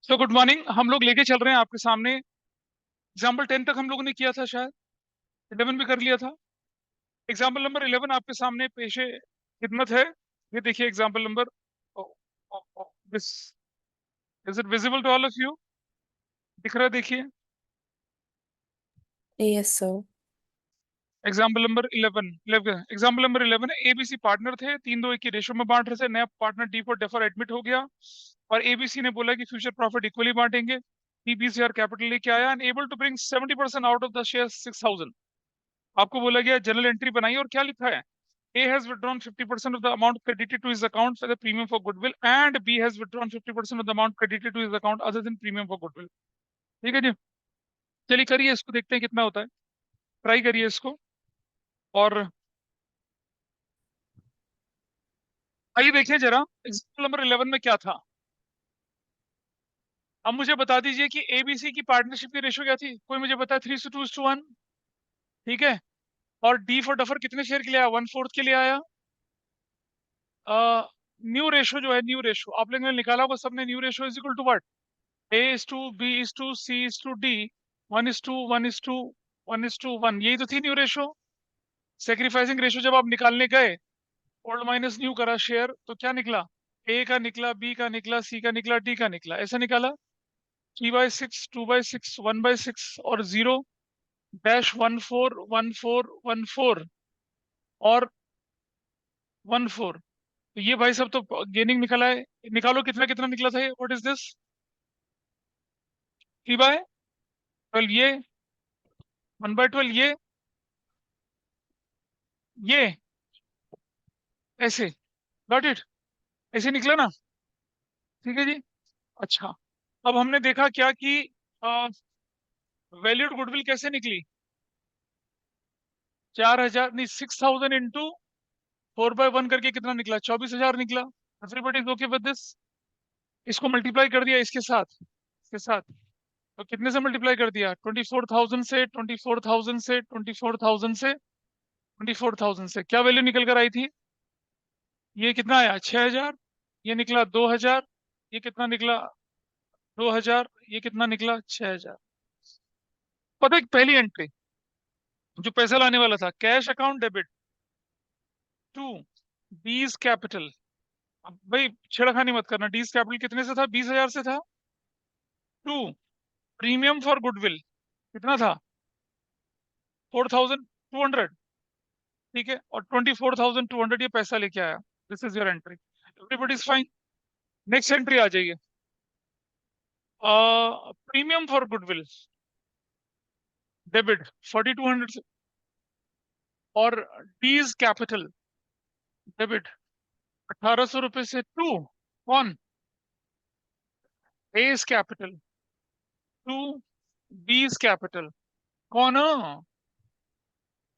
तो good morning. हम लोग लेके चल रहे हैं आपके सामने एग्जाम्पल 10 तक हम लोगों ने किया था, शायद 11 भी कर लिया था। एग्जाम्पल नंबर 11 आपके सामने पेश खिदमत है। ये देखिए example number this, is it visible to all of you? दिख रहा है? देखिए Yes, sir. Example number 11 example number 11 है। एबीसी पार्टनर थे, 3-2-1 की रेशो में बांट रहे थे। नया partner D for defer admit हो गया और एबीसी ने बोला कि फ्यूचर प्रॉफिट इक्वली बांटेंगे। टीबीसीआर कैपिटल लेके आया and able to bring 70% out of the share 6,000। आपको बोला गया जनरल एंट्री बनाई और क्या लिखा है? A has withdrawn 50% of the amount credited to his account for the premium for goodwill and B has withdrawn 50% of the amount credited to his account other than premium for goodwill। ठीक है जी, चलिए करिए इसको, देखते हैं कितना होता है। ट्राई करिए इसको। और आइए देखिए जरा एग्जाम्पल नंबर 11 में क्या था। अब मुझे बता दीजिए कि एबीसी की पार्टनरशिप की रेशो क्या थी? कोई मुझे बताए? 3:2:1। ठीक है। और डी फॉर डफर कितने शेयर के लिए आया? 1/4 के लिए आया। न्यू रेशो जो है, न्यू रेशो आप लोगों ने निकाला होगा सबने। New ratio is equal to what? A is to B is to C is to D, 1 is to 1 is to 1 is to 1। यही तो थी न्यू रेशो। सेक्रीफाइसिंग रेशो जब आप निकालने गए, ओल्ड माइनस न्यू करा शेयर, तो क्या निकला? ए का निकला, बी का निकला, सी का निकला, डी का निकला। ऐसा निकाला। 3/6, 2/6, 1/6 और 0-141414 और 14। तो ये भाई सब तो गेनिंग निकला है। निकालो कितना कितना निकला था ये। What is this? 3/12 ये, 1/12 ये ऐसे। Got it? ऐसे निकला ना? ठीक है जी। अच्छा, अब हमने देखा क्या कि वैल्यूड गुडविल कैसे निकली? 4,000 नहीं, 6,000 इंटू 4/1 करके कितना निकला? 24,000 निकला। Everybody is okay with this? इसको मल्टीप्लाई कर दिया इसके साथ तो कितने से मल्टीप्लाई कर दिया? 24,000 से, 24,000 से, 24,000 से, 24,000 से क्या वैल्यू निकल कर आई थी? ये कितना आया? 6,000। ये निकला 2,000। ये कितना निकला? 2,000। ये कितना निकला? 6,000। पता है पहली एंट्री जो पैसा लाने वाला था, cash account debit to D's capital. अब भाई छेड़खानी मत करना। डीज कैपिटल कितने से था? 20,000 से था। टू प्रीमियम फॉर गुडविल कितना था? 4,200। ठीक है। और 24,200 ये पैसा लेके आया। This is your entry. Everybody is fine. Next entry आ जाइए। प्रीमियम फॉर गुडविल डेबिट 4,200 से। और डीज कैपिटल डेबिट 1,800 रुपए से। टू कौन? A's capital to B's capital. कौन?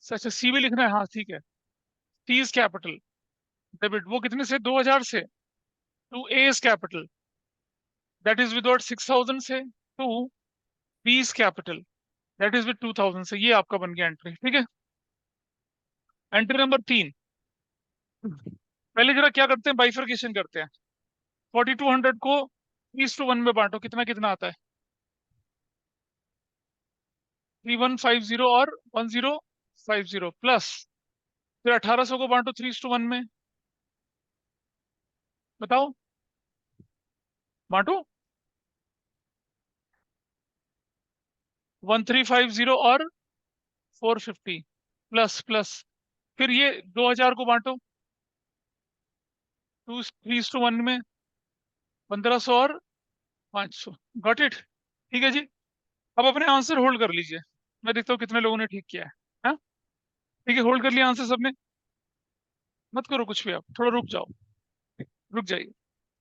अच्छा, सी भी लिखना है, हाँ ठीक है। टीज कैपिटल डेबिट वो कितने से? 2,000 से। To A's capital that is without 6,000 से। To B's capital that is with 2,000 से। ये आपका बन गया एंट्री। ठीक है। Entry number 3। पहले जरा क्या करते हैं, बाइफर्केशन करते हैं। 4,200 को 3:1 में बांटो, कितना कितना आता है? 3,150 और 1,050 प्लस। फिर 1,800 को बांटो 3:1 में। बताओ, बांटो। 1,350 और 450 प्लस प्लस। फिर ये 2,000 को बांटो 3:1 में। 1,500 और 500। Got it? ठीक है जी। अब अपने आंसर होल्ड कर लीजिए। मैं देखता हूँ कितने लोगों ने ठीक किया है। हाँ? ठीक है, होल्ड कर लिया आंसर सबने? मत करो कुछ भी, आप थोड़ा रुक जाओ। रुक जाइए।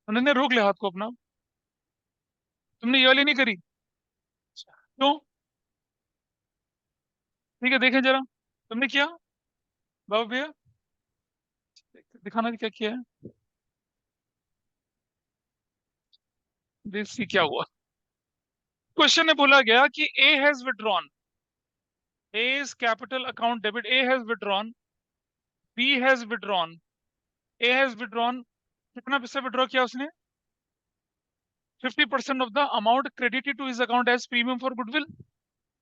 उन्होंने रोक लिया हाथ को अपना। तुमने ये वाली नहीं करी? क्यों? ठीक है, देखें जरा। तुमने किया बाबा भैया? दिखाना कि क्या किया है। देखिए क्या हुआ। क्वेश्चन में बोला गया कि A has withdrawn, A's capital account debit, A has withdrawn, B has withdrawn. A has withdrawn कितना पैसा विड्रॉ किया उसने? 50% of the amount credited to his account as premium for goodwill.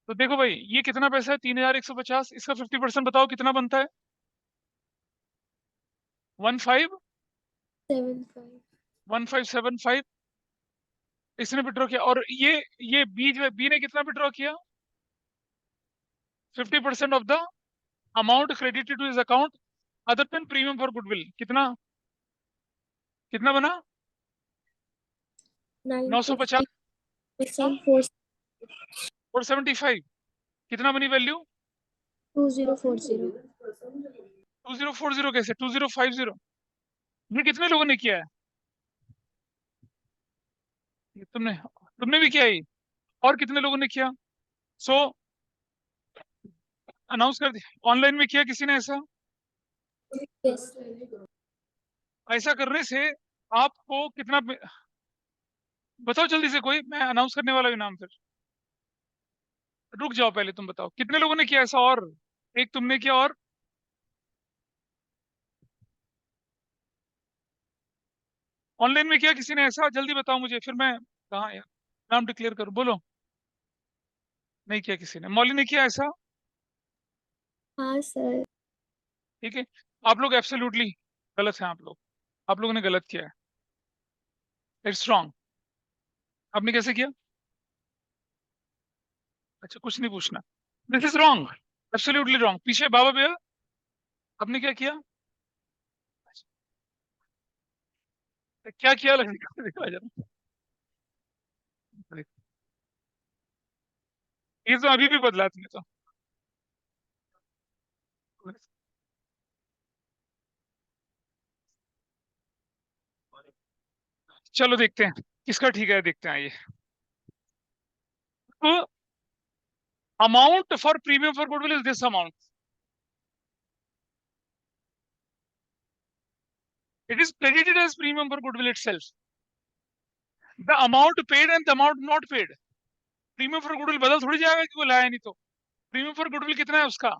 तो देखो भाई, ये कितना पैसा है? 3150। इसका 50% बताओ कितना बनता है? 15 75 1575 इसने विड्रॉ किया। और ये बी ने कितना विड्रॉ किया? 50% of the amount credited to his account other than premium for goodwill. कितना कितना बना? 950 950 और 75 कितना बनी वैल्यू? 2040 2040 कैसे? 2050? ये कितने लोगों ने किया है? ये तुमने तुमने भी किया है ये? और कितने लोगों ने किया? सो अनाउंस कर दिया। ऑनलाइन में किया किसी ने ऐसा? yes ऐसा करने से आपको कितना बताओ जल्दी से, कोई, मैं अनाउंस करने वाला हूँ नाम। फिर रुक जाओ, पहले तुम बताओ कितने लोगों ने किया ऐसा। और एक तुमने किया, और ऑनलाइन में किया किसी ने ऐसा? जल्दी बताओ मुझे, फिर मैं कहाँ यार नाम डिक्लेयर करूँ। बोलो। नहीं किया किसी ने। मौली ने किया ऐसा? हाँ सर ठीक है। आप लोग एब्सोल्युटली गलत हैं। आप लोगों ने गलत किया है। It's wrong. आपने कैसे किया? अच्छा, कुछ नहीं पूछना। This is wrong, absolutely wrong. पीछे बाबा भैया, आपने क्या किया? क्या किया लगेगा? दिखा जरा। ये तो अभी भी बदला तुमने तो। चलो देखते हैं किसका ठीक है, देखते हैं ये। तो amount for premium for goodwill is this amount. It is credited as premium for goodwill itself. The amount paid and the amount not paid. Premium for goodwill बदल थोड़ी जाएगा कि वो लाया नहीं तो। प्रीमियम फॉर गुडविल कितना है उसका?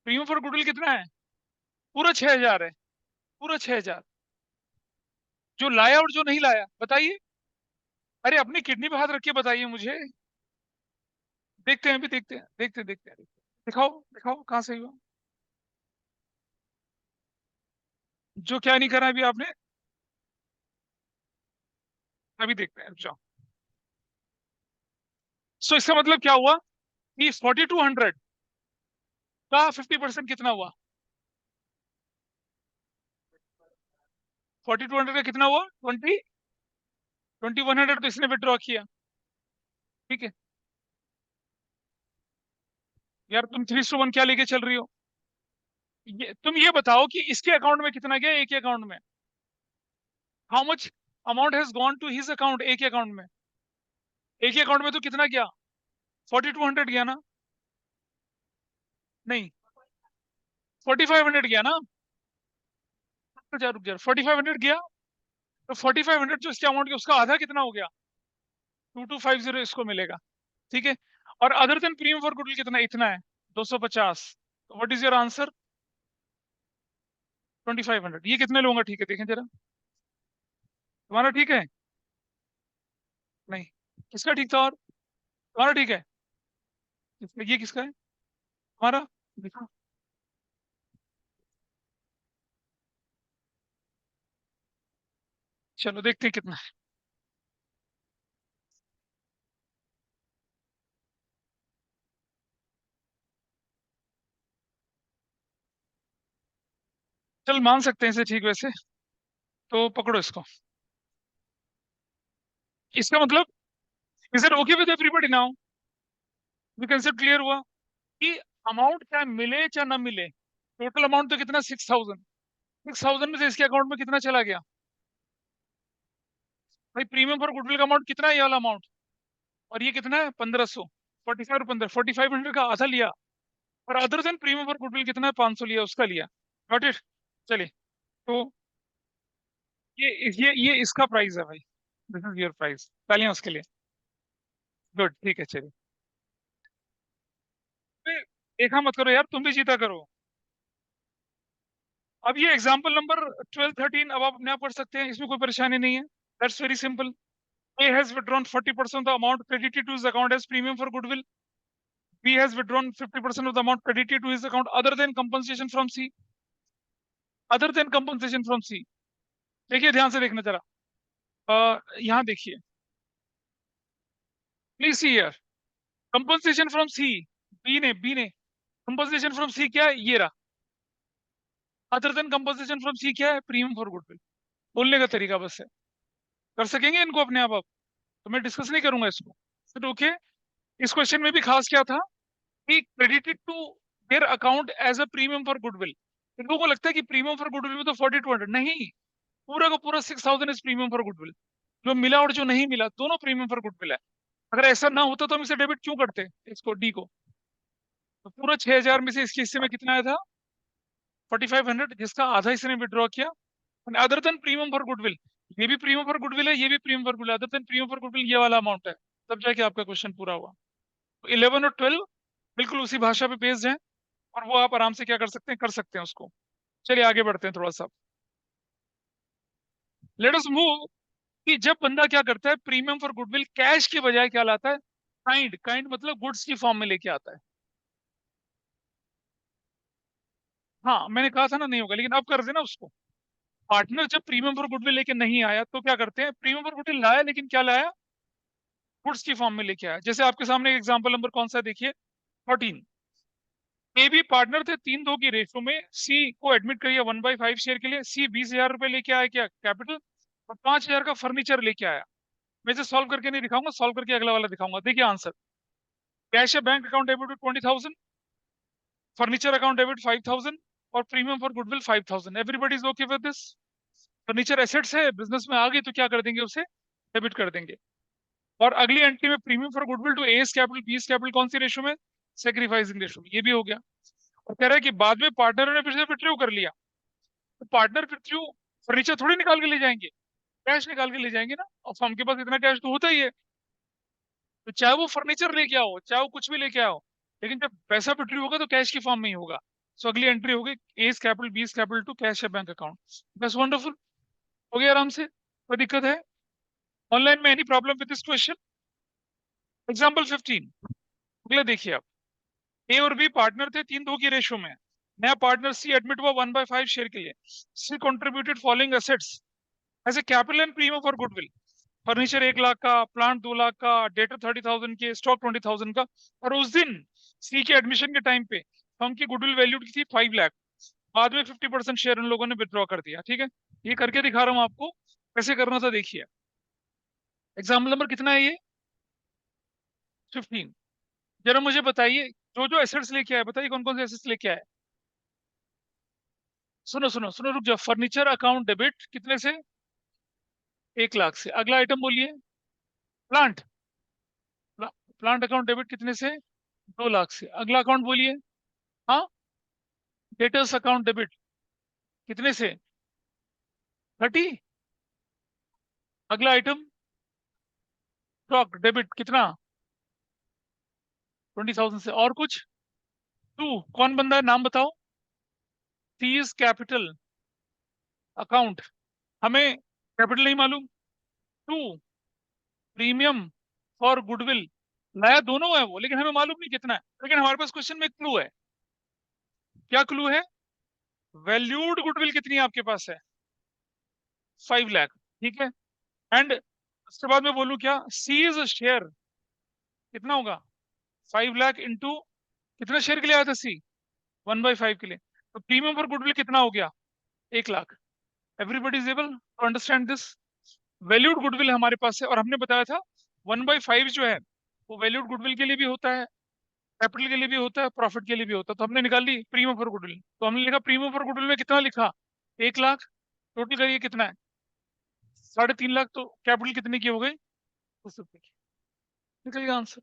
प्रीमियम फॉर गुडविल कितना है? पूरा 6000 है। पूरा 6000। जो लाया और जो नहीं लाया बताइए। अरे अपनी किडनी पे हाथ रख के बताइए मुझे। देखते हैं, अभी देखते हैं, देखते हैं। दिखाओ दिखाओ कहाँ से हुआ। जो क्या नहीं करा अभी आपने? अभी देखते हैं, रुक जाओ। सो इसका मतलब क्या हुआ कि 4200 का 50% कितना हुआ? 4200 का कितना हुआ? 2100 तो इसने विड्रॉ किया। ठीक है यार, तुम 3:1 क्या लेके चल रही हो? तुम ये बताओ कि इसके अकाउंट में कितना गया, एक ही अकाउंट में? How much amount has gone to his account, एक ही अकाउंट में? एक ही अकाउंट में तो कितना गया? 4200 गया ना? नहीं, 4500 गया ना? रुक जा, 4500 गया। तो 4500 जो इसके अमाउंट के, उसका आधा कितना हो गया? 2250 इसको मिलेगा। ठीक है। और other than premium for goodwill कितना? इतना है, 250। What is your answer? 2500। ये कितने लोगों का ठीक है, देखें जरा। तुम्हारा ठीक है? नहीं, किसका ठीक था? और तुम्हारा ठीक है? ये किसका है? तुम्हारा? देखो। चलो देखते हैं कितना है। चल मान सकते हैं इसे ठीक वैसे। तो पकड़ो इसको। इसका मतलब, is it okay with everybody now? ये कंसेप्ट क्लियर हुआ कि अमाउंट चाहे मिले चाहे ना मिले, टोटल अमाउंट तो कितना? 6000। 6000 में से इसके अकाउंट में कितना चला गया? भाई प्रीमियम फॉर गुडविल का अमाउंट कितना है? ये वाला अमाउंट। और ये कितना है? 1500। 45 15, 4500 का आधा लिया। और other than premium for goodwill कितना है? 500 लिया, उसका लिया। Got it. चलिए। तो ये इसका प्राइस है भाई। This is your price. तालियां उसके लिए। गुड, ठीक है, चलिए। देखा मत करो यार, तुम भी जीता करो। अब ये एग्जाम्पल नंबर 12 13 अब आप अपने आप कर सकते हैं, इसमें कोई परेशानी नहीं है। That's very simple. A has withdrawn 40% of the amount credited to his account as premium for goodwill. B has withdrawn 50% of the amount credited to his account other than compensation from C. Other than compensation from C. देखिए ध्यान से देखना जरा, यहाँ देखिए, please see here, compensation from C, B ने compensation from C क्या है, ये रहा। Other than compensation from C क्या है, प्रीमियम फॉर गुडविल। बोलने का तरीका बस है, कर सकेंगे इनको अपने आप तो मैं डिस्कस नहीं करूंगा इसको। फिर ओके, इस क्वेश्चन में भी खास क्या था कि credited to their account as a premium for goodwill. इन लोगों को लगता है कि प्रीमियम फॉर गुडविल में तो 4200 नहीं, पूरा का पूरा 6000 इज प्रीमियम फॉर गुडविल। जो मिला और जो नहीं मिला दोनों प्रीमियम फॉर गुडविल है। अगर ऐसा ना होता तो हम इसे डेबिट क्यों करते, इसको डी को। तो पूरा 6000 में से इसके हिस्से में कितना आया था, 4500, जिसका आधा इसने विड्रॉ किया। Other than premium for goodwill, ये भी प्रीमियम फॉर गुडविल है, ये भी premium for goodwill, other than premium for goodwill ये वाला अमाउंट है। तब जाके आपका क्वेश्चन पूरा हुआ। तो 11 और 12 बिल्कुल उसी भाषा पे बेस्ड हैं, और वो आप आराम से क्या कर सकते हैं उसको। चलिए आगे बढ़ते हैं थोड़ा सा। लेट अस मूव, कि जब बंदा क्या करता है प्रीमियम फॉर गुडविल कैश के बजाय क्या लाता है, काइंड मतलब गुड्स की फॉर्म में लेके आता है। हाँ मैंने कहा था ना नहीं होगा, लेकिन अब कर देना उसको। पार्टनर जब प्रीमियम फॉर गुडविल लेके नहीं आया तो क्या करते हैं, प्रीमियम फॉर गुडविल लाया लेकिन क्या लाया, गुड्स की फॉर्म में लेके आया। जैसे आपके सामने एग्जांपल नंबर कौन सा है, देखिए 14। ए भी पार्टनर थे 3-2 की रेशो में, सी को एडमिट करिए 1/5 शेयर के लिए। सी 20,000 रुपए लेके आया क्या, कैपिटल, और 5,000 का फर्नीचर लेके आया। मैं इसे सॉल्व करके नहीं दिखाऊंगा, सॉल्व करके अगला वाला दिखाऊंगा। देखिए आंसर, कैश या bank account debit 20,000, furniture account debit 5,000, और premium for goodwill 5,000। Everybody is okay with this. Furniture assets है, बिजनेस में आ गई तो क्या कर देंगे, उसे डेबिट कर देंगे। और अगली एंट्री में premium for goodwill to A's capital B's capital कौन सी रेशो में, सेक्रीफाइसिंग रेशो में, ये भी हो गया। और कह रहा है कि बाद में पार्टनर ने फिर से विथड्रॉ कर लिया, तो पार्टनर विथड्रॉ फर्नीचर थोड़ी निकाल के ले जाएंगे, कैश निकाल के ले जाएंगे ना, और फर्म के पास इतना कैश तो होता ही है। तो चाहे वो फर्नीचर लेके आओ, चाहे वो कुछ भी लेके आओ, लेकिन जब पैसा विथड्रॉ होगा तो कैश की फॉर्म में ही होगा। सो अगली एंट्री होगी A's capital B's capital to cash या बैंक अकाउंट। बस वंडरफुल, हो गया आराम से, कोई दिक्कत है ऑनलाइन में, any problem with this question. Example 15, अगला देखिए आप। ए और बी पार्टनर थे 3-2 की रेशो में। नया पार्टनर सी एडमिट हुआ 1/5 शेयर के लिए। She contributed following assets as a capital and premium for goodwill. Furniture 1 lakh का, प्लांट 2 लाख का, डेटर 30,000 के, स्टॉक 20,000 का। और उस दिन सी के एडमिशन के टाइम पे फर्म की गुडविल वैल्यू की थी 5 लाख। बाद में 50% शेयर उन लोगों ने विड्रॉ कर दिया। ठीक है, ये करके दिखा रहा हूँ आपको कैसे करना था। देखिए एग्जाम्पल नंबर कितना है ये, 15। जरा मुझे बताइए जो जो एसेट्स लेके आए, बताइए कौन कौन से एसेट्स लेके आए। सुनो सुनो सुनो, रुक जाओ। फर्नीचर अकाउंट डेबिट कितने से, 1 लाख से। अगला आइटम बोलिए, प्लांट, प्लांट अकाउंट डेबिट कितने से, 2 लाख से। अगला अकाउंट बोलिए, हाँ, डेटर्स अकाउंट डेबिट कितने से, 30। अगला आइटम, स्टॉक डेबिट कितना, 20,000 से। और कुछ, टू, कौन बंदा है नाम बताओ, सीज कैपिटल अकाउंट, हमें कैपिटल नहीं मालूम। टू, प्रीमियम फॉर गुडविल, नया दोनों है वो, लेकिन हमें मालूम नहीं कितना है। लेकिन हमारे पास क्वेश्चन में एक क्लू है। क्या क्लू है, वैल्यूड गुडविल कितनी आपके पास है, 5 लाख। ठीक है, एंड उसके बाद में बोलूं क्या, सीज शेयर कितना होगा, 5 लाख इंटू कितना शेयर के लिए आया था सी, 1/5 के लिए। तो प्रीमियम फॉर गुडविल कितना हो गया, 1 lakh. Everybody is able to understand this. Valued goodwill हमारे पास है, और हमने बताया था 1/5 जो है वो वैल्यूड गुडविल के लिए भी होता है, कैपिटल के लिए भी होता है, प्रॉफिट के लिए भी होता है। तो हमने निकाल ली प्रीमियम फॉर गुडविल, तो हमने लिखा प्रीमियम फॉर गुडविल में कितना लिखा, 1 लाख। टोटल करिए कितना है, 3.5 लाख। तो कैपिटल कितने की हो गई, उस रुपए की। निकल गया आंसर।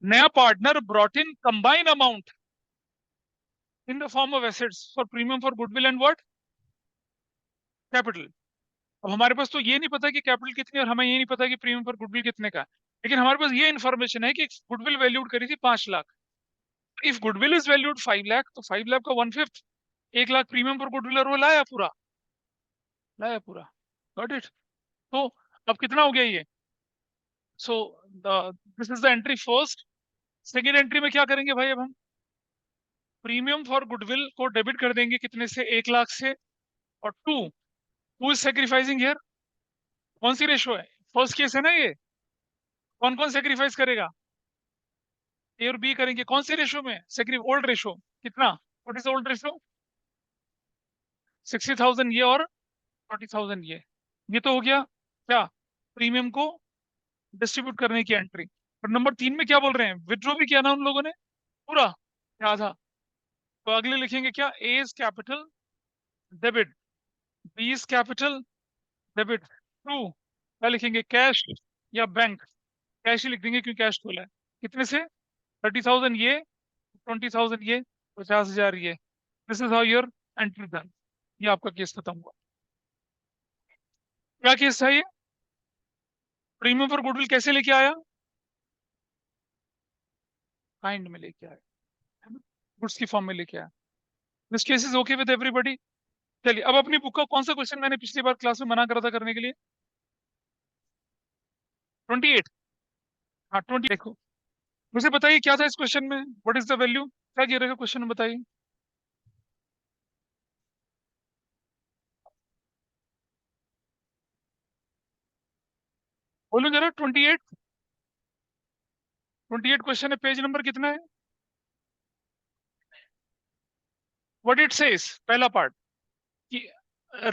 नया partner brought in combine amount in the form of assets for premium for goodwill and what, capital. अब हमारे पास तो ये नहीं पता कि कैपिटल कितनी, और हमें ये नहीं पता कि प्रीमियम फॉर गुडविल कितने का है। लेकिन हमारे पास ये इन्फॉर्मेशन है कि गुडविल वैल्यूड करी थी 5 lakh. If goodwill is valued 5 lakh, तो 5 लाख का 1/5, 1 लाख प्रीमियम फॉर गुडविल, और वो लाया पूरा, लाया पूरा। Got it. तो अब कितना हो गया ये? So this is the entry first. Second entry में क्या करेंगे भाई? अब हम प्रीमियम फॉर गुडविल को डेबिट कर देंगे कितने से? 1 लाख से। और to, who is sacrificing here? कौन सी रेशो है? फर्स्ट केस है ना ये। कौन कौन सेक्रीफाइस करेगा? ए और बी करेंगे। कौन सी रेशो में? Old ratio. कितना? What is old ratio? 60,000 ये और 40,000 ये तो हो गया क्या? प्रीमियम को डिस्ट्रीब्यूट करने की एंट्री। और नंबर 3 में क्या बोल रहे हैं? विड्रॉ भी किया ना उन लोगों ने पूरा या आधा? तो अगले लिखेंगे क्या? A is capital debit, B is capital debit, to क्या लिखेंगे? कैश या बैंक? कैश ही लिख देंगे क्योंकि कैश खोला है। कितने से? 30,000 ये, 20,000 ये, 50,000 ये। This is how your entry done. ये आपका केस खत्म हुआ। क्या केस था ये? प्रीमियम फॉर गुडविल कैसे लेके आया? काइंड में लेके आया, है ना? गुड्स की फॉर्म में लेके आया। This case is okay with everybody. चलिए अब अपनी बुक का कौन सा क्वेश्चन मैंने पिछली बार क्लास में मना करा था करने के लिए? 28। हाँ 20 देखो। मुझे बताइए क्या था इस क्वेश्चन में? What is the value? क्या गिर रहेगा क्वेश्चन में बताइए। बोलो जरा। 28। 28 क्वेश्चन है। पेज नंबर कितना है? व्हाट इट सेज, पहला पार्ट कि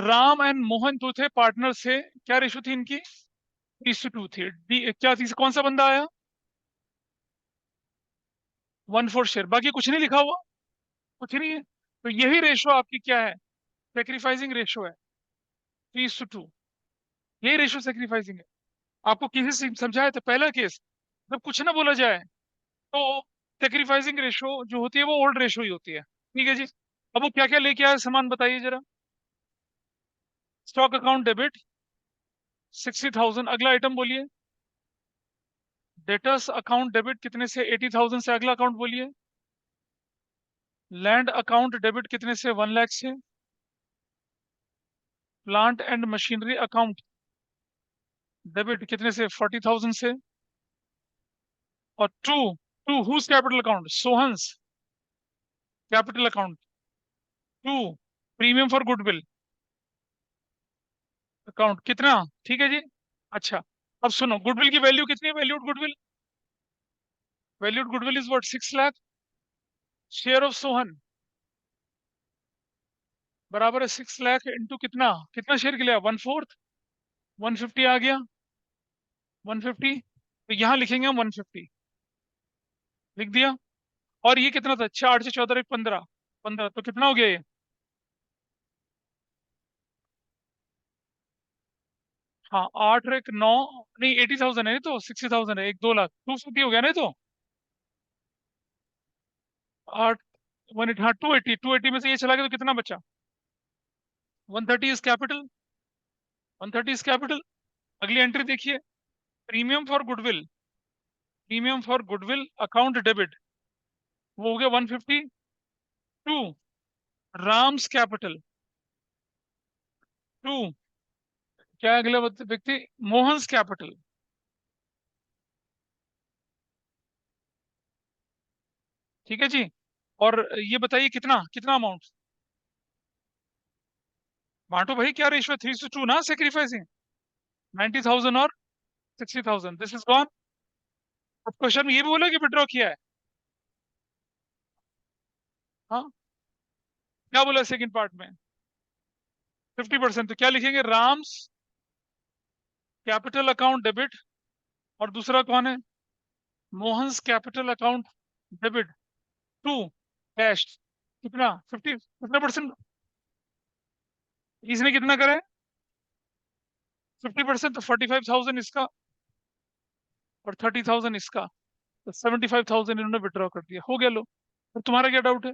राम एंड मोहन जो थे पार्टनर से, क्या रेशो थी इनकी? 3:2 थी। क्या थी? कौन सा बंदा आया? 1/4 शेयर। बाकी कुछ नहीं लिखा हुआ, कुछ नहीं है। तो यही रेशो आपकी क्या है? सेक्रीफाइसिंग रेशो है, 3:2। यही रेशो सेक्रीफाइसिंग है। आपको किसी से समझाया था पहला केस, जब कुछ ना बोला जाए तो सेक्रीफाइसिंग रेशो जो होती है वो ओल्ड रेशो ही होती है। ठीक है जी। अब वो क्या क्या लेके आया सामान बताइए जरा। Stock account debit 60,000। अगला आइटम बोलिए। डेटर्स अकाउंट डेबिट कितने से? 80,000 से। अगला अकाउंट बोलिए। लैंड अकाउंट डेबिट कितने से? 1 लाख से। Plant and machinery account debit कितने से? 40,000 से। और to, whose capital account? Sohan's capital account. To, premium for goodwill account कितना? ठीक है जी। अच्छा, अब सुनो, गुडविल की वैल्यू कितनी है? Valued goodwill, valued goodwill is what? 6 lakh. Share of Sohan बराबर है 6 लाख इंटू कितना? कितना शेयर के लिया? 1/4। 150 आ गया। 150। तो यहाँ लिखेंगे हम 150। लिख दिया। और ये कितना था? 4 से 14 15। 15 तो कितना हो गया ये? हाँ 8 और 1 9। नहीं 80,000 है ये तो, 60,000 है। 2 लाख 250 हो गया ना ये तो। 8 1 हाँ 280। 280 में से ये चला गया तो कितना बचा? 130 इज कैपिटल। 130 is capital. अगली एंट्री देखिए। Premium for goodwill, premium for goodwill account debit, वो हो गया 150। To, Ram's capital. टू, क्या है अगला व्यक्ति? मोहन्स कैपिटल। ठीक है जी। और ये बताइए कितना कितना अमाउंट? बांटो भाई, क्या रेशियो? 3:2 ना सेक्रीफाइसिंग। 90,000 और 60,000। This is gone. अब क्वेश्चन में ये भी बोला कि विड्रॉ किया है। हाँ, क्या बोला सेकंड पार्ट में? 50%। तो क्या लिखेंगे? Ram's capital account debit. और दूसरा कौन है? Mohan's capital account debit. To, cash. कितना? 50। कितना परसेंट? इसने कितना करा है? 50%। तो 45,000 इसका और 30,000 इसका। तो 75,000 इन्होंने विड्रॉ कर दिया। हो गया लो। तो तुम्हारा क्या डाउट है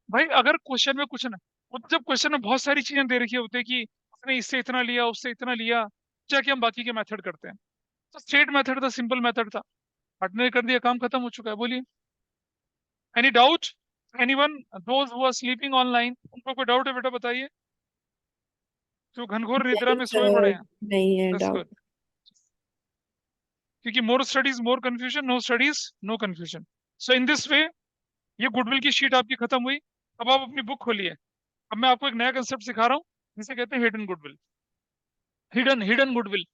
भाई? अगर क्वेश्चन में कुछ ना, वो तो जब क्वेश्चन में बहुत सारी चीजें दे रखी होती है कि उसने इससे इतना लिया, उससे इतना लिया, जाके हम बाकी के मेथड करते हैं। तो स्ट्रेट मेथड था, सिंपल मेथड था। पार्टनर ने कर दिया, काम खत्म हो चुका है। बोलिए। Any doubt? Anyone? Those who are sleeping online, उनको कोई डाउट है बेटा बताइए। जो घनघोर निद्रा नहीं में सोए पड़े सर, हैं। नहीं है दैट्स डाउट। गुड, क्योंकि more studies more confusion, no studies no confusion. So in this way ये गुडविल की शीट आपकी खत्म हुई। अब आप अपनी बुक खोलिए। अब मैं आपको एक नया कंसेप्ट सिखा रहा हूँ, जिसे कहते हैं hidden goodwill. Hidden hidden goodwill.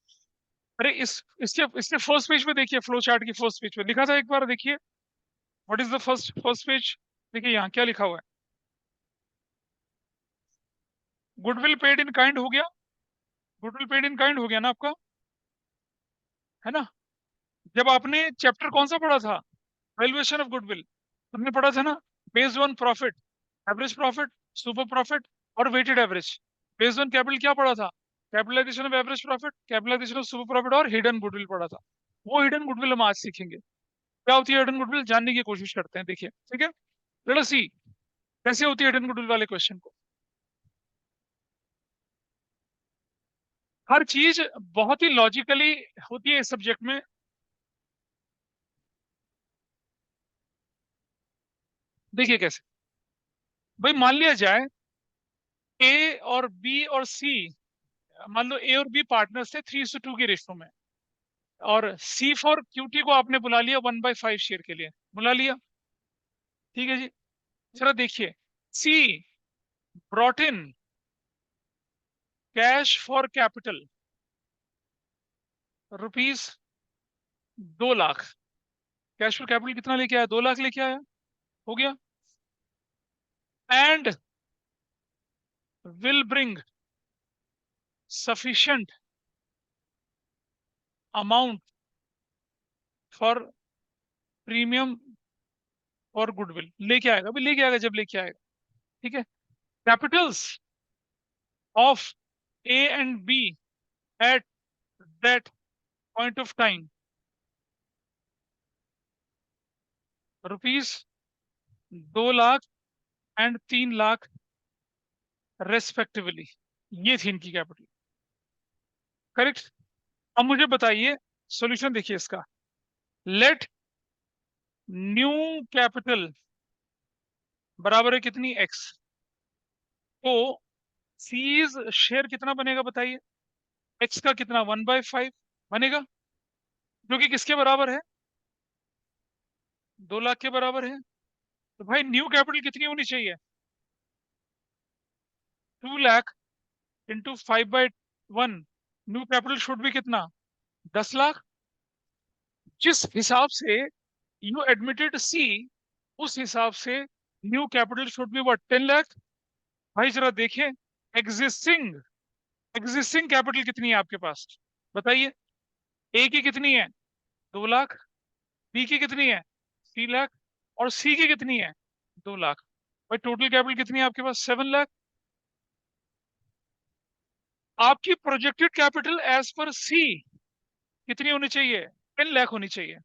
अरे इसके इसके फर्स्ट पेज पे देखिए, फ्लो चार्ट की फर्स्ट पेज पे लिखा था, एक बार देखिए। What is the first first page? देखिए यहाँ क्या लिखा हुआ है। गुडविल पेड इन काइंड हो गया। गुडविल पेड इन काइंड हो गया ना आपका, है ना? जब आपने चैप्टर कौन सा पढ़ा था, वैल्यूएशन ऑफ गुडविल, तुमने पढ़ा था ना, based on profit, average profit, super profit और weighted average. Based on capital क्या पढ़ा था? Capitalisation of average profit, capitalisation of super profit और हिडन गुडविल पढ़ा था। वो हिडन गुडविल हम आज सीखेंगे। क्या होती है हिडन गुडविल, जानने की कोशिश करते हैं, देखिए, ठीक है? लेट अस सी कैसे होती है हिडन गुडविल वाले क्वेश्चन को। हर चीज बहुत ही लॉजिकली होती है इस सब्जेक्ट में। देखिए कैसे। भाई मान लिया जाए ए और बी और सी, मान लो ए और बी पार्टनर्स थे 3:2 के रेशो में, और सी फॉर क्यूटी को आपने बुला लिया 1/5 शेयर के लिए, बुला लिया, ठीक है जी। जरा देखिए, C brought in cash for capital ₹2 lakh. Cash for capital कितना लेके आया? 2 लाख लेके आया, हो गया। And will bring sufficient amount for premium और गुडविल। लेके आएगा, अभी लेके आएगा जब लेके आएगा, ठीक है। Capitals of A and B at that point of time ₹2 lakh and 3 lakh respectively. ये थी इनकी कैपिटल, करेक्ट। अब मुझे बताइए सॉल्यूशन, देखिए इसका। लेट न्यू कैपिटल बराबर है कितनी? एक्स। तो सीज शेयर कितना बनेगा बताइए? एक्स का कितना? 1/5 बनेगा, जो कि किसके बराबर है? 2 लाख के बराबर है। तो भाई न्यू कैपिटल कितनी होनी चाहिए? 2 lakh into 5/1। New capital should भी कितना? 10 लाख। जिस हिसाब से यू एडमिटेड सी, उस हिसाब से new capital should be what? 10 lakh. भाई जरा देखें, एग्जिस्टिंग एग्जिस्टिंग कैपिटल कितनी है आपके पास, बताइए। ए की कितनी है? 2 लाख। बी की कितनी है? 3 लाख। और सी की कितनी है? 2 लाख। भाई टोटल कैपिटल कितनी है आपके पास? 7 लाख। आपकी प्रोजेक्टेड कैपिटल एज पर सी कितनी होनी चाहिए? 10 लाख होनी चाहिए।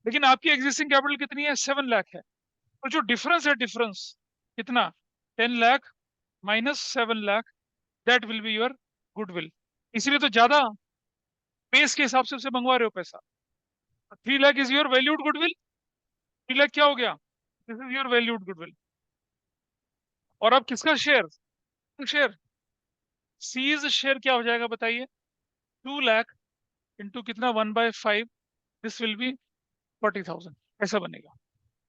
लेकिन आपकी एग्जिस्टिंग कैपिटल कितनी है? 7 लाख है। तो जो डिफरेंस है, डिफरेंस कितना? 10 lakh minus 7 lakh, that will be your goodwill. इसीलिए तो ज्यादा पेस के हिसाब से उसे मंगवा रहे हो पैसा। 3 lakh is your valued goodwill. 3 lakh क्या हो गया? This is your valued goodwill. और अब किसका शेयर? शेयर, सीज शेयर क्या हो जाएगा बताइए? 2 लाख इंटू कितना? 1/5। This will be 40,000। ऐसा बनेगा।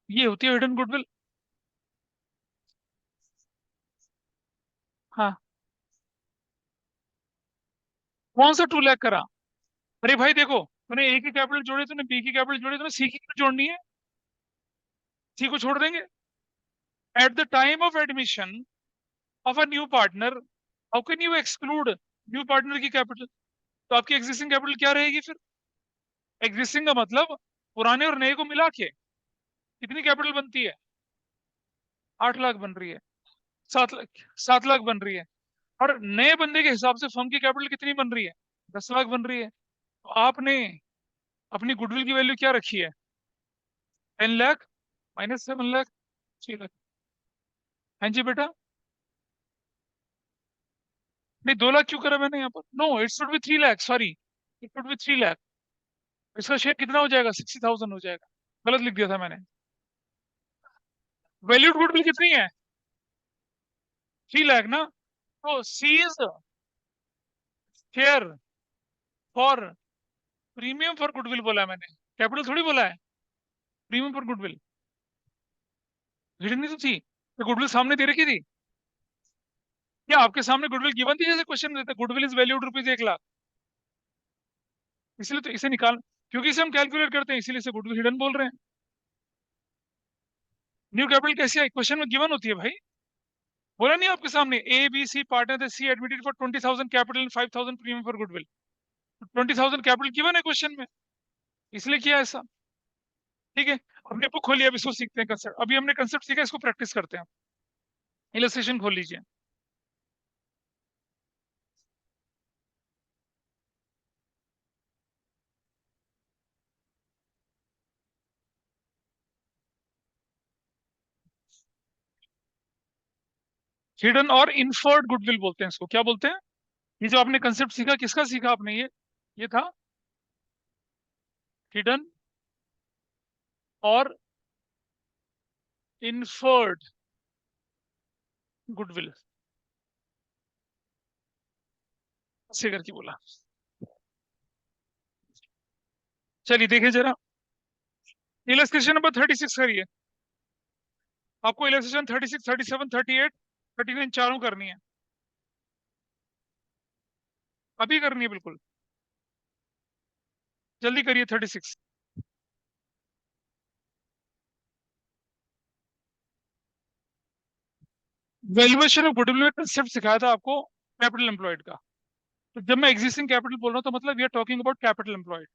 ये होती है हिडन गुडविल। हाँ, कौन सा 2 लाख करा? अरे भाई देखो, तूने ए की कैपिटल जोड़ी, तूने बी की कैपिटल जोड़ी, तूने सी की क्यों जोड़नी है? सी को छोड़ देंगे। At the time of admission of a new partner, how can you exclude new partner की कैपिटल? तो आपकी एग्जिस्टिंग कैपिटल क्या रहेगी फिर? एग्जिस्टिंग का मतलब पुराने और नए को मिला के कितनी कैपिटल बनती है? 8 लाख बन रही है। 7 लाख, 7 लाख बन रही है। और नए बंदे के हिसाब से फर्म की कैपिटल कितनी बन रही है? 10 लाख बन रही है। तो आपने अपनी गुडविल की वैल्यू क्या रखी है? 10 लाख माइनस 7 लाख, 6 लाख। हाँ जी बेटा। नहीं, 2 लाख क्यों करा मैंने यहाँ पर? No, it should be 3 lakh, sorry, it should be 3 lakh. इसका शेयर कितना हो जाएगा? 60,000 हो जाएगा। गलत लिख दिया था मैंने। वैल्यूड गुडविल कितनी है? 3 लाख ना। तो C is share for premium for goodwill बोला है मैंने, कैपिटल थोड़ी बोला है। प्रीमियम फॉर गुडविल हिडन नहीं तो थी, तो गुडविल सामने दे रखी थी क्या? आपके सामने गुडविल गिवन थी, जैसे क्वेश्चन देते गुडविल इज वैल्यूड ₹1,00,000, इसलिए तो इसे निकाल, क्योंकि इसे हम कैलकुलेट करते हैं, इसीलिए इसे गुडविल हिडन बोल रहे हैं। न्यू कैपिटल कैसे आई? क्वेश्चन में गिवन होती है भाई, बोला नहीं आपके सामने, A B C partner C admitted for 20,000 capital and 5,000 premium for goodwill. 20,000 capital given है क्वेश्चन में, इसलिए किया ऐसा। ठीक है, हमने बुक खोली, अब इसको सीखते हैं कंसेप्ट। अभी हमने कंसेप्ट सीखा, इसको प्रैक्टिस करते हैं। इलस्ट्रेशन खोल लीजिए। हिडन और इन्फर्ड गुडविल बोलते हैं इसको, क्या बोलते हैं? ये जो आपने कंसेप्ट सीखा, किसका सीखा आपने? ये था हिडन और इन्फर्ड गुडविल, ऐसे करके बोला। चलिए देखिए जरा, इलस्ट्रेशन नंबर 36 करिए। आपको इलस्ट्रेशन 36, 37, 38, 39 चारों करनी है, अभी करनी है बिल्कुल, जल्दी करिए 36। वैल्यूएशन ऑफ गुडविल में कंसेप्ट सिखाया था आपको कैपिटल एम्प्लॉयड का। तो जब मैं एग्जिस्टिंग कैपिटल बोल रहा हूँ, तो मतलब we are talking about capital employed.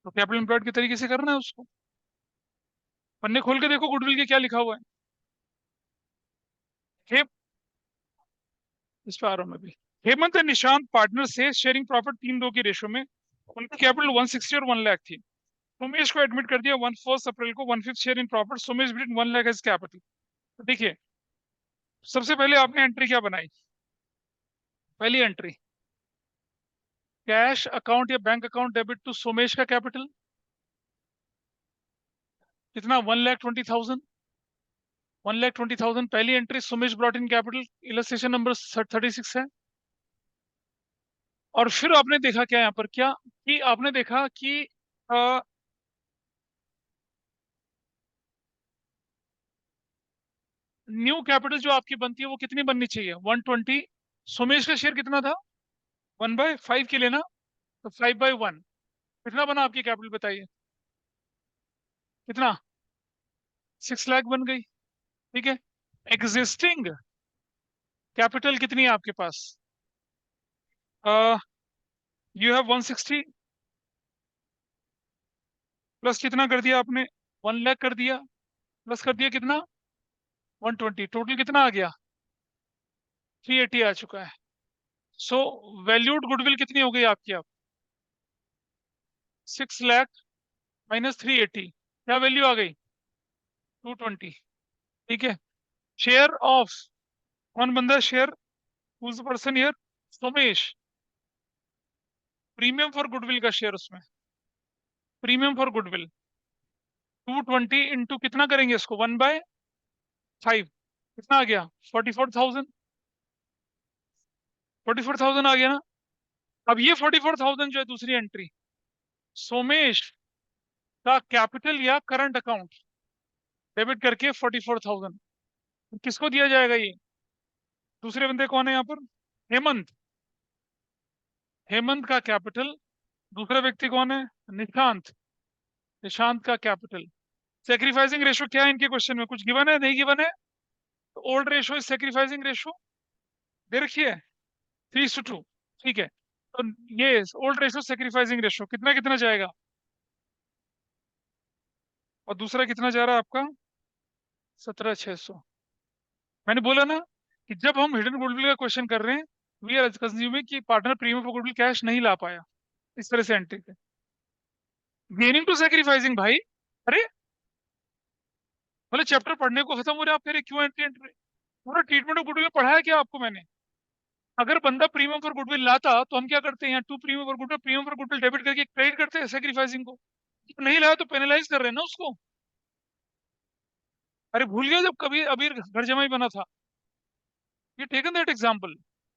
तो कैपिटल एम्प्लॉयड के तरीके से करना है उसको। पन्ने खोल के देखो गुडविल के क्या लिखा हुआ है। हे, इस पे आ रहा हूँ मैं भी। हेमंत एंड निशांत पार्टनर से शेयरिंग प्रॉफिट 3-2 की रेशो में, उनकी कैपिटल 160 और 1 लाख थी। सुमेश को एडमिट कर दिया 1 अप्रैल को 1/5 share in profit. Sumesh bid 1 lakh as capital. तो देखिए, सबसे पहले आपने एंट्री क्या बनाई? पहली एंट्री, कैश अकाउंट या bank account debit to Somesh का कैपिटल कितना? 1,20,000। 1,20,000 पहली entry, Sumesh brought in capital, illustration number 36 है। और फिर आपने देखा क्या यहाँ पर, क्या कि आपने देखा कि न्यू कैपिटल जो आपकी बनती है वो कितनी बननी चाहिए? 120। सुमेश का शेयर कितना था? 1/5 के लेना, तो 5/1 कितना बना आपकी कैपिटल बताइए? कितना? 6 लाख बन गई। ठीक है, एग्जिस्टिंग कैपिटल कितनी है आपके पास? यू हैव 160 प्लस कितना कर दिया आपने? 1 लाख कर दिया, प्लस कर दिया कितना? 120, टोटल कितना आ गया? 380 आ चुका है। सो वैल्यूड गुडविल कितनी हो गई आपकी अब? 6 लाख माइनस 380, क्या वैल्यू आ गई? 220। ठीक है, शेयर ऑफ, कौन बंदा share, who's the person here? Somesh. Premium for goodwill का शेयर उसमें, प्रीमियम फॉर गुडविल 220 इंटू कितना करेंगे इसको? 1/5, कितना आ गया? 44,000। 44,000 आ गया ना? अब ये 44,000 जो है दूसरी एंट्री, सोमेश का कैपिटल या करंट अकाउंट डेबिट करके 44,000 किसको दिया जाएगा? ये दूसरे बंदे कौन है यहाँ पर? हेमंत। हेमंत का कैपिटल, दूसरा व्यक्ति कौन है? निशांत। निशांत का कैपिटल। सेक्रीफाइसिंग रेशो क्या है इनके क्वेश्चन में? कुछ गिवन है? नहीं गिवन है। तो old ratio is sacrificing ratio, दे रखी है 3:2। ठीक है, तो ये ओल्ड रेशो सेक्रीफाइसिंग रेशो कितना कितना जाएगा? और दूसरा कितना जा रहा है आपका? 17,600। मैंने बोला ना कि जब हम हिडन गुडविल का क्वेश्चन कर रहे हैं, वी आर कंज्यूमिंग कि partner premium for goodwill cash नहीं ला पाया, इस तरह से एंट्री पे गेनिंग टू सेक्रीफाइसिंग भाई। अरे मतलब चैप्टर पढ़ने को खत्म हो रहा है, आप कह रहे क्यों एंट्री एंट्री? पूरा ट्रीटमेंट ऑफ गुडविल पढ़ाया क्या आपको मैंने? अगर बंदा प्रीमियम फॉर गुडविल लाता तो हम क्या करते हैं? To premium for goodwill, premium for goodwill debit करके क्रेडिट करते हैं सेक्रीफाइसिंग को। नहीं लाया तो पेनलाइज कर रहे हैं ना उसको। अरे भूल गया जब कभी अबीर घर जमाई बना था? ये taken that example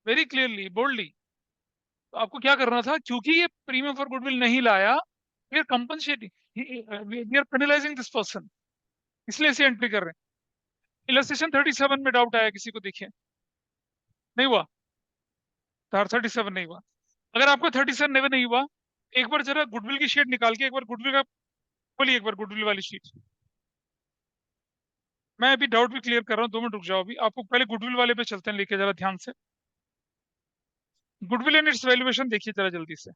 very clearly boldly. तो आपको क्या करना था, क्योंकि ये प्रीमियम फॉर गुडविल नहीं लाया, we are compensating, we are penalising this person, इसलिए इसे एंट्री कर रहे हैं। इलस्ट्रेशन 37 में डाउट आया किसी को, देखिए नहीं हुआ, 37 नहीं हुआ। अगर आपको 37 नहीं हुआ, एक बार जरा गुडविल की शीट निकाल के एक बार गुडविल का खोलिए, एक बार गुडविल वाली शीट। मैं अभी डाउट भी क्लियर कर रहा हूँ, 2 मिनट रुक जाओ, अभी आपको पहले गुडविल वाले पे चलते हैं, लेके जरा ध्यान से। गुडविल एंड इट्स वैल्यूएशन देखिए जरा जल्दी से।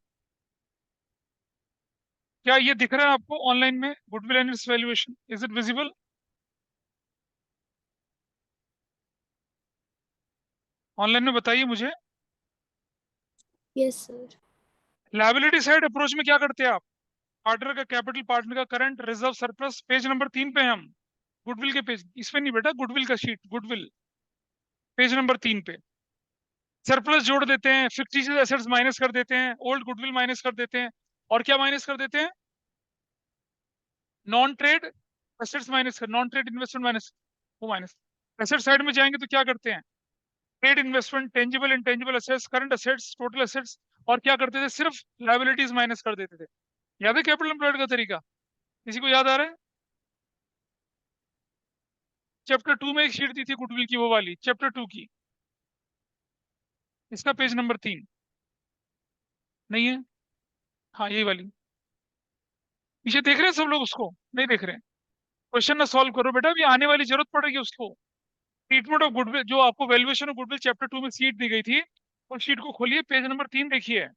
क्या ये दिख रहा है आपको ऑनलाइन में, goodwill and it's valuation, is it visible? Online में बताइए मुझे। Yes sir. Liability side approach में क्या करते हैं आप? पार्टनर का कैपिटल, पार्टनर का current, reserve, surplus, page number 3 पे हैं हम। गुडविल के पेज इसमें नहीं बेटा, गुडविल का शीट, गुडविल पेज नंबर 3 पे। सरप्लस जोड़ देते हैं, फिक्टिशियस एसेट्स माइनस कर देते हैं, ओल्ड गुडविल माइनस कर देते हैं, और क्या माइनस कर देते हैं? नॉन ट्रेड एसेट्स माइनस कर, नॉन ट्रेड इन्वेस्टमेंट माइनस, वो माइनस। एसेट साइड में जाएंगे तो क्या करते हैं? Trade investment, tangible intangible assets, current assets, total assets, और क्या करते थे? सिर्फ लायबिलिटीज माइनस कर देते थे। याद है कैपिटल एम्प्लॉयड का तरीका? किसी को याद आ रहा है? चैप्टर 2 में एक शीट दी थी गुडविल की, वो वाली चैप्टर 2 की, इसका पेज नंबर 3 नहीं है? हाँ यही वाली। पीछे देख रहे हैं सब लोग उसको? नहीं देख रहे हैं? क्वेश्चन ना सॉल्व करो बेटा, अभी आने वाली जरूरत पड़ेगी उसको। ट्रीटमेंट ऑफ गुडविल, जो आपको वैल्यूएशन ऑफ गुडविल चैप्टर 2 में सीट दी गई थी, उस शीट को खोलिए, पेज नंबर 3 देखिए।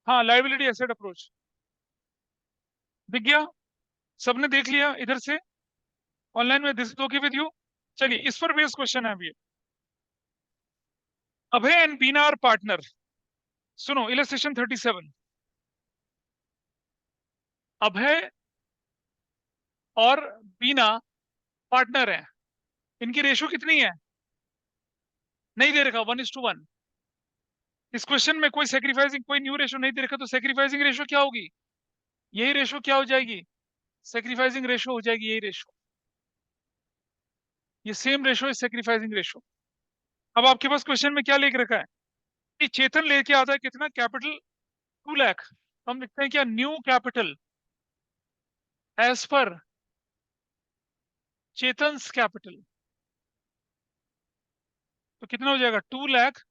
हाँ, लाइबिलिटी एसेट अप्रोच दिख गया? सबने देख लिया इधर से? ऑनलाइन में this is okay with you? चलिए, इस पर बेस्ड क्वेश्चन है अभी। अभय एंड बीना आर पार्टनर। सुनो, इलस्ट्रेशन 37। अभय और बीना पार्टनर हैं, इनकी रेशो कितनी है? नहीं दे रखा, 1:1। इस क्वेश्चन में कोई सेक्रीफाइसिंग, कोई न्यू रेशो नहीं दे रखा, तो सेक्रीफाइसिंग रेशो क्या होगी? यही रेशो क्या हो जाएगी? सेक्रीफाइसिंग रेशो हो जाएगी यही रेशो। ये सेम रेशो है सेक्रीफाइसिंग रेशो। अब आपके पास क्वेश्चन में क्या लिख रखा है कि चेतन लेके आता है कितना कैपिटल? 2 लाख। हम लिखते हैं क्या, new capital as per चेतन्स capital. तो कितना हो जाएगा? 2 लाख।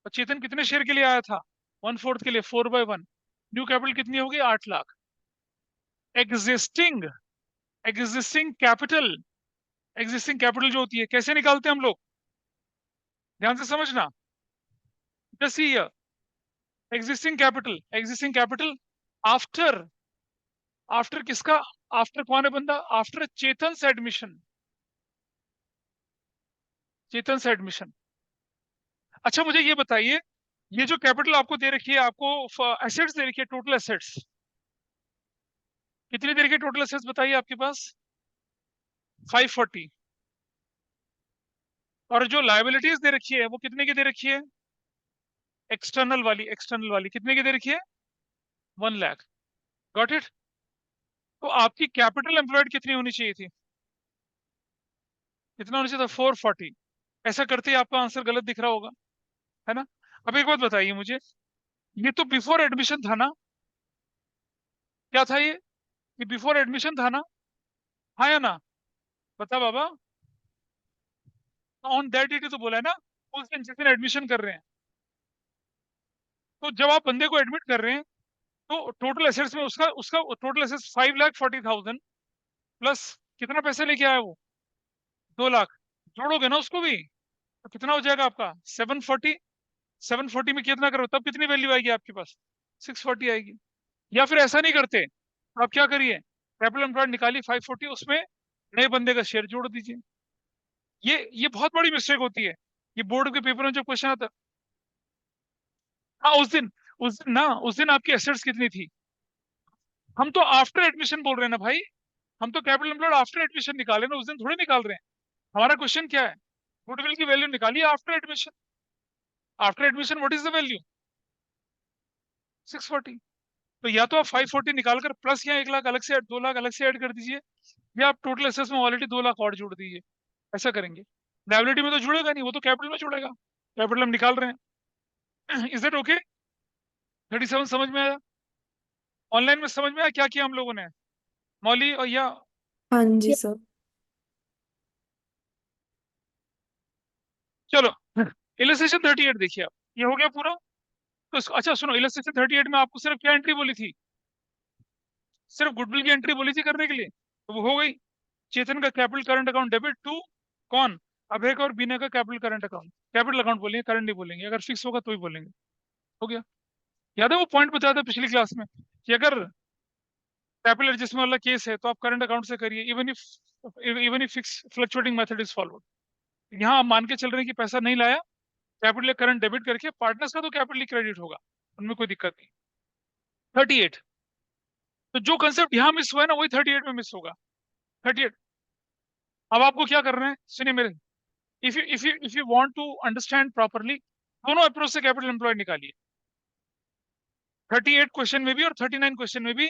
और चेतन कितने शेयर के लिए आया था? 1/4 के लिए, 4/1। न्यू कैपिटल कितनी होगी? 8 lakh. Existing existing capital, existing capital जो होती है कैसे निकालते हैं हम लोग? ध्यान से समझना। Just see, existing capital after, after किसका? आफ्टर कौन है बंदा? आफ्टर चेतन एडमिशन, चेतन एडमिशन। अच्छा मुझे ये बताइए, ये जो कैपिटल आपको दे रखी है, आपको एसेट्स दे रखी है, टोटल एसेट्स कितनी दे रखी है? टोटल एसेट्स बताइए आपके पास। 540। और जो लाइबिलिटीज दे रखी है वो कितने की दे रखी है? एक्सटर्नल वाली कितने की दे रखी है? 1 लाख। Got it? तो आपकी कैपिटल एम्प्लॉयड कितनी होनी चाहिए थी? कितना होना चाहिए था? 440। ऐसा करते ही आपका आंसर गलत दिख रहा होगा, है ना? अब एक बात बताइए मुझे, ये तो बिफोर एडमिशन था ना? क्या था ये बिफोर एडमिशन था ना? हाँ या ना? बता बाबा। ऑन दैट डेट तो बोला है ना, उस दिन जिस दिन एडमिशन कर रहे हैं। तो जब आप बंदे को एडमिट कर रहे हैं, तो टोटल एसेट्स में उसका उसका टोटल एसेट्स 5,40,000 प्लस कितना पैसे लेके आया वो? 2 लाख। जोड़ोगे ना उसको भी, तो कितना हो जाएगा आपका? 740। 740 में कितना करो तब कितनी वैल्यू आएगी आपके पास? 640 आएगी। या फिर ऐसा नहीं करते, आप क्या करिए, कैपिटल एम्प्लॉयड निकालिए 540, उसमें नए बंदे का शेयर जोड़ दीजिए। ये बहुत बड़ी मिस्टेक होती है, ये बोर्ड के पेपर में जो क्वेश्चन आता है। हाँ उस दिन आपकी एसेट्स कितनी थी? हम तो आफ्टर एडमिशन बोल रहे हैं ना भाई, हम तो कैपिटल एम्प्लॉयड आफ्टर एडमिशन निकाले ना, उस दिन थोड़ी निकाल रहे हैं। हमारा क्वेश्चन क्या है? गुडविल की वैल्यू निकालिए after admission. After admission what is the value? 640। तो या तो आप 540 निकाल कर प्लस, या 1 लाख अलग से, 2 लाख अलग से ऐड कर दीजिए, या आप टोटल एसेट्स में ऑलरेडी 2 लाख और जोड़ दीजिए। ऐसा करेंगे। लाइबिलिटी में तो जुड़ेगा नहीं, वो तो कैपिटल में जुड़ेगा, कैपिटल हम निकाल रहे हैं। Is that okay? 37 समझ में आया? ऑनलाइन में समझ में आया क्या किया हम लोगों ने? मौली और या हाँ जी Yes. सर। चलो इलस्ट्रेशन 38 देखिए आप, ये हो गया पूरा। तो अच्छा सुनो, इलस्ट्रेशन 38 में आपको सिर्फ क्या एंट्री बोली थी? सिर्फ गुडविल की एंट्री बोली थी करने के लिए, तो वो हो गई। चेतन का capital current account debit to कौन? अभय का और बीना का capital current account. Capital account बोलेंगे, करंट नहीं बोलेंगे, अगर फिक्स होगा तो ही बोलेंगे। हो गया। याद है वो पॉइंट बताया था पिछली क्लास में कि अगर कैपिटल एडजस्टमेंट वाला केस है तो आप करंट अकाउंट से करिए, even if fix fluctuating method is followed. यहाँ आप मान के चल रहे हैं कि पैसा नहीं लाया, कैपिटल करंट डेबिट करके पार्टनर्स का तो कैपिटल क्रेडिट होगा, उनमें कोई दिक्कत नहीं। 38, तो जो कंसेप्ट यहाँ मिस हुआ है ना वही 38 में मिस होगा। 38। अब आपको क्या करना है, सुनिए मेरे। If you want to understand properly, दोनों अप्रोच से कैपिटल एम्प्लॉय निकालिए। 38 क्वेश्चन में भी और 39 क्वेश्चन में भी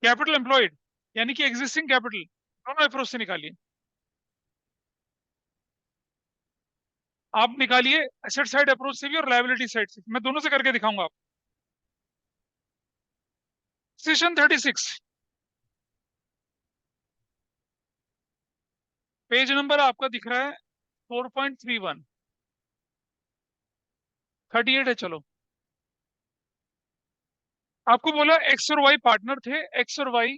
कैपिटल एम्प्लॉयड यानी कि एग्जिस्टिंग कैपिटल, दोनों अप्रोच से निकालिए। आप निकालिए एसेट साइड अप्रोच से भी और लायबिलिटी साइड से, मैं दोनों से करके दिखाऊंगा आपको। सेशन 36, पेज नंबर आपका दिख रहा है 4.31। 38 है, चलो। आपको बोला एक्स और वाई पार्टनर थे, एक्स और वाई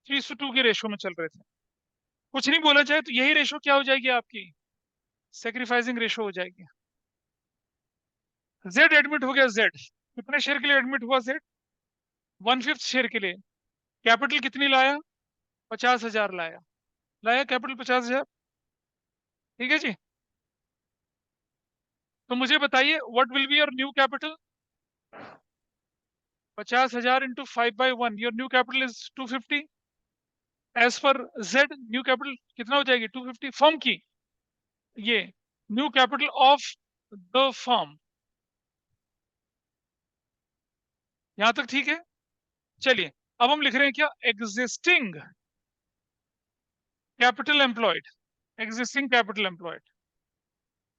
3:2 के रेशो में चल रहे थे। कुछ नहीं बोला जाए तो यही रेशो क्या हो जाएगी आपकी? सेक्रीफाइसिंग रेशो हो जाएगी। जेड एडमिट हो गया। जेड कितने शेयर के लिए एडमिट हुआ? जेड 1/5 शेयर के लिए। कैपिटल कितनी लाया? 50,000 लाया। लाया कैपिटल 50,000। ठीक है जी। तो मुझे बताइए what will be your new capital? 50,000 into 5/1, your new capital is 250। As per the new capital कितना हो जाएगी? 250 फर्म की, ये new capital of the firm. यहां तक ठीक है? चलिए अब हम लिख रहे हैं क्या? Existing capital employed. Existing capital employed.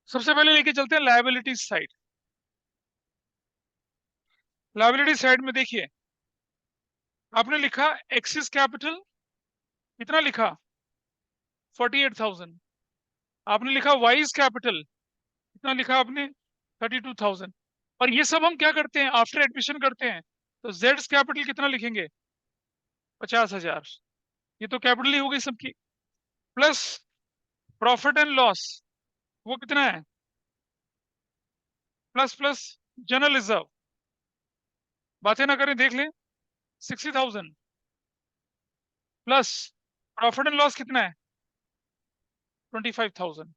सबसे पहले लेके चलते हैं लायबिलिटी साइड। लायबिलिटी साइड में देखिए, आपने लिखा एक्सिस कैपिटल, कितना लिखा? 48,000। आपने लिखा वाइज कैपिटल, कितना लिखा आपने? 32,000। और ये सब हम क्या करते हैं? आफ्टर एडमिशन करते हैं। तो जेड्स कैपिटल कितना लिखेंगे? 50,000। ये तो कैपिटल ही हो गई सबकी। प्लस प्रॉफिट एंड लॉस, वो कितना है? प्लस प्लस जनरल रिजर्व, बातें ना करें देख लें, 60,000। प्लस प्रॉफिट एंड लॉस कितना है? 25,000।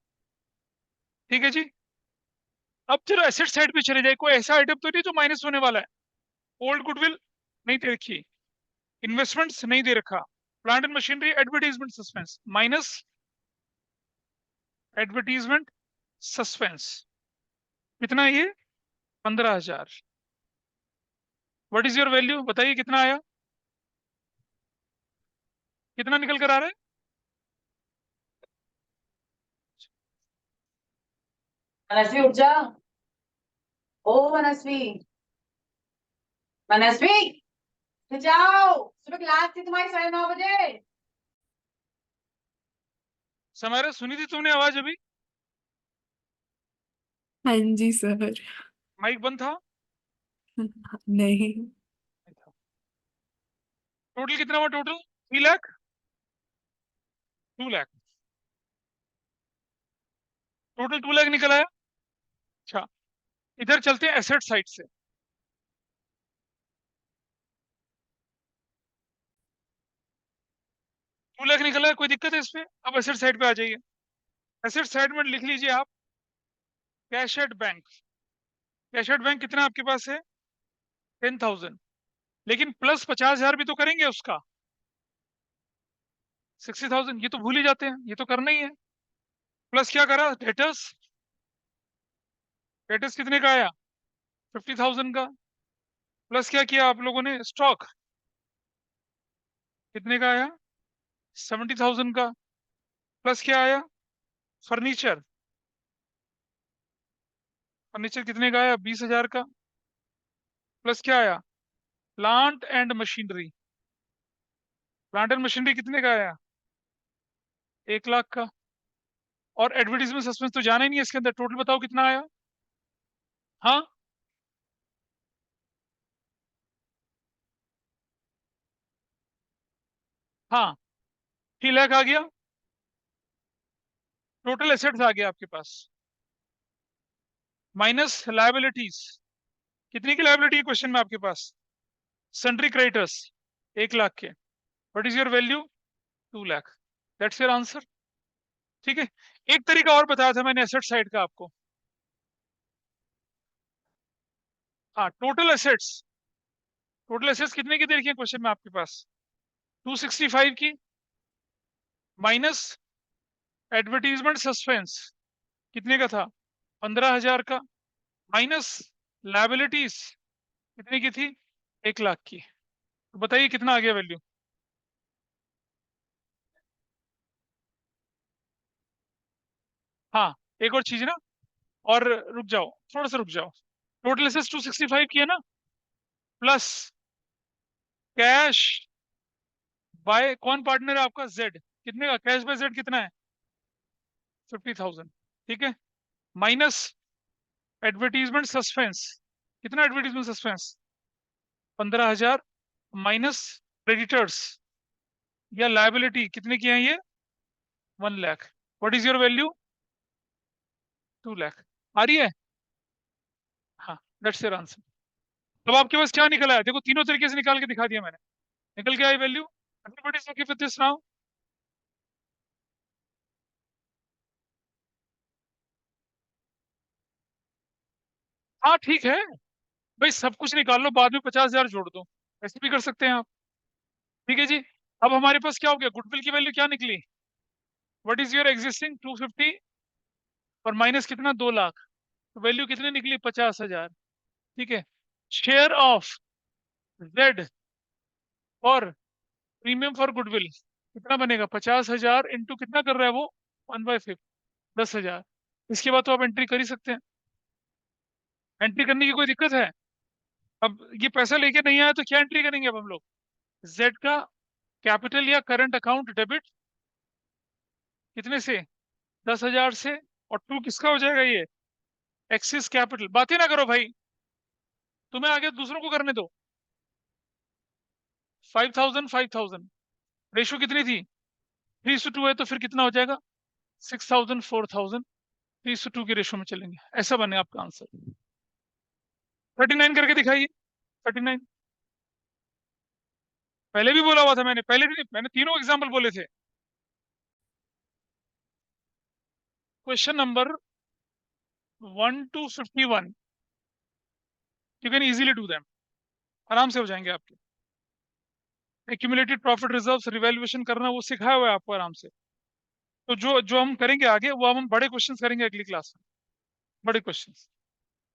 ठीक है जी। अब चलो एसेट साइड पे चले जाए। कोई ऐसा आइटम तो नहीं जो माइनस होने वाला है? ओल्ड गुडविल नहीं दे रखी, इन्वेस्टमेंट्स नहीं दे रखा, plant and machinery advertisement suspense minus advertisement suspense. कितना है ये? 15,000। What is your value? बताइए कितना आया? कितना निकल कर आ रहा है? मनस्वी उठ जा। ओ मनस्वी, मनस्वी उठ जाओ, सुबह क्लास थी तुम्हारी 9:30 बजे। समारा सुनी थी तुमने आवाज अभी? हाँ जी सर। माइक बंद था? नहीं। टोटल कितना हुआ? टोटल 3 लाख, 2 लाख, टोटल 2 लाख निकल आया। अच्छा, इधर चलते हैं एसेट साइड से। 2 लाख निकला है, कोई दिक्कत है इसमें? अब एसेट साइड पे आ जाइए। एसेट साइड में लिख लीजिए आप cash at bank. Cash at bank कितना आपके पास है? 10,000। लेकिन प्लस 50,000 भी तो करेंगे उसका, 60,000। ये तो भूल ही जाते हैं, ये तो करना ही है। प्लस क्या करा? डेटर्स। डेटर्स कितने का आया? 50,000 का। प्लस क्या किया आप लोगों ने? स्टॉक कितने का आया? 70,000 का। प्लस क्या आया? फर्नीचर। फर्नीचर कितने का आया? 20,000 का। प्लस क्या आया, plant and machinery. Plant and machinery कितने का आया, 1 लाख का। और एडवर्टीजमेंट सस्पेंस तो जाना ही नहीं है इसके अंदर, टोटल बताओ कितना आया। हाँ, हाँ, 3 लाख आ गया। टोटल एसेट्स आ गया आपके पास, माइनस लायबिलिटीज। कितनी की लायबिलिटी है क्वेश्चन में आपके पास, सन्ड्री क्रेडिटर्स 1 लाख के। What is your value, 2 lakh. That's your answer. ठीक है। एक तरीका और बताया था मैंने एसेट साइड का आपको। हाँ, टोटल एसेट्स कितने की दे रखी है क्वेश्चन में आपके पास, 265 की, माइनस एडवर्टीजमेंट सस्पेंस कितने का था, 15,000 का, माइनस लायबिलिटीज कितने की थी, 1 लाख की। तो बताइए कितना आ गया वैल्यू। हाँ, एक और चीज ना, और रुक जाओ, थोड़ा सा रुक जाओ। टोटल एसेट्स 265 की है ना, प्लस कैश बाय, कौन पार्टनर है आपका, जेड। कितने का कैश बाय जेड कितना है, 50,000। ठीक है, माइनस एडवर्टीजमेंट सस्पेंस, कितना एडवर्टीजमेंट सस्पेंस, 15,000, माइनस क्रेडिटर्स या लायबिलिटी कितने की है ये, 1 lakh. What is your value, 2 lakh. आ रही है। हाँ, दैट्स योर आंसर। अब आपके पास क्या निकला है, देखो तीनों तरीके से निकाल के दिखा दिया मैंने। निकल के आई value, everybody is okay with this now. हाँ ठीक है, भाई सब कुछ निकाल लो, बाद में 50,000 जोड़ दो, ऐसे भी कर सकते हैं आप। ठीक है जी। अब हमारे पास क्या हो गया, गुडविल की वैल्यू क्या निकली, व्हाट इज योर एग्जिस्टिंग 250, और माइनस कितना, 2 लाख। तो वैल्यू कितनी निकली, 50,000। ठीक है। शेयर ऑफ जेड और प्रीमियम फॉर गुडविल कितना बनेगा, 50,000 इंटू कितना कर रहा है वो, 1/5, 10,000। इसके बाद तो आप एंट्री कर ही सकते हैं। एंट्री करने की कोई दिक्कत है, अब ये पैसा लेके नहीं आया तो क्या एंट्री करेंगे अब हम लोग, जेड का कैपिटल या करंट अकाउंट डेबिट कितने से, 10,000 से, और टू किसका हो जाएगा ये, एक्सिस कैपिटल। बातें ना करो भाई, तुम्हें आगे दूसरों को करने दो। 5,000 5,000, रेशो कितनी थी, 3:2 है, तो फिर कितना हो जाएगा, 6,000 4,000, 3:2 के रेशो में चलेंगे। ऐसा बने आपका आंसर। 39 करके दिखाइए, 39। पहले भी बोला हुआ था मैंने, पहले भी मैंने तीनों एग्जाम्पल बोले थे। Question number 1 to 51, you can easily do them, आराम से हो जाएंगे आपके। एक्यूमुलेटेड प्रॉफिट रिजर्व्स रिवैल्यूएशन करना वो सिखाया हुआ है आपको आराम से। तो जो जो हम करेंगे आगे, वो हम बड़े क्वेश्चंस करेंगे अगली क्लास में, बड़े questions.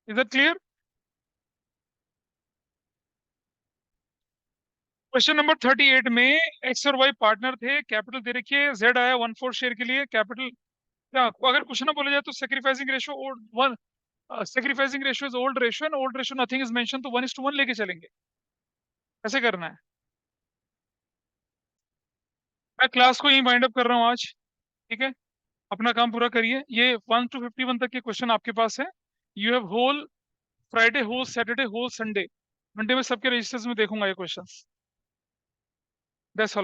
Is that clear. Question number 38 में एक्स और वाई पार्टनर थे, कैपिटल दे रखी है, जेड आया 1/4 शेयर के लिए, कैपिटल क्या, अगर कुछ ना बोला जाए तो sacrificing ratio old one, sacrificing ratio is old ratio and old ratio nothing is mention, तो 1:1 लेके चलेंगे। ऐसे करना है। मैं क्लास को यही वाइंड अप कर रहा हूँ आज। ठीक है, अपना काम पूरा करिए। ये 1 to 51 तक के क्वेश्चन आपके पास है। You have whole Friday, whole Saturday, whole Sunday, Monday में सबके रजिस्टर्स में देखूंगा ये क्वेश्चंस। That's all.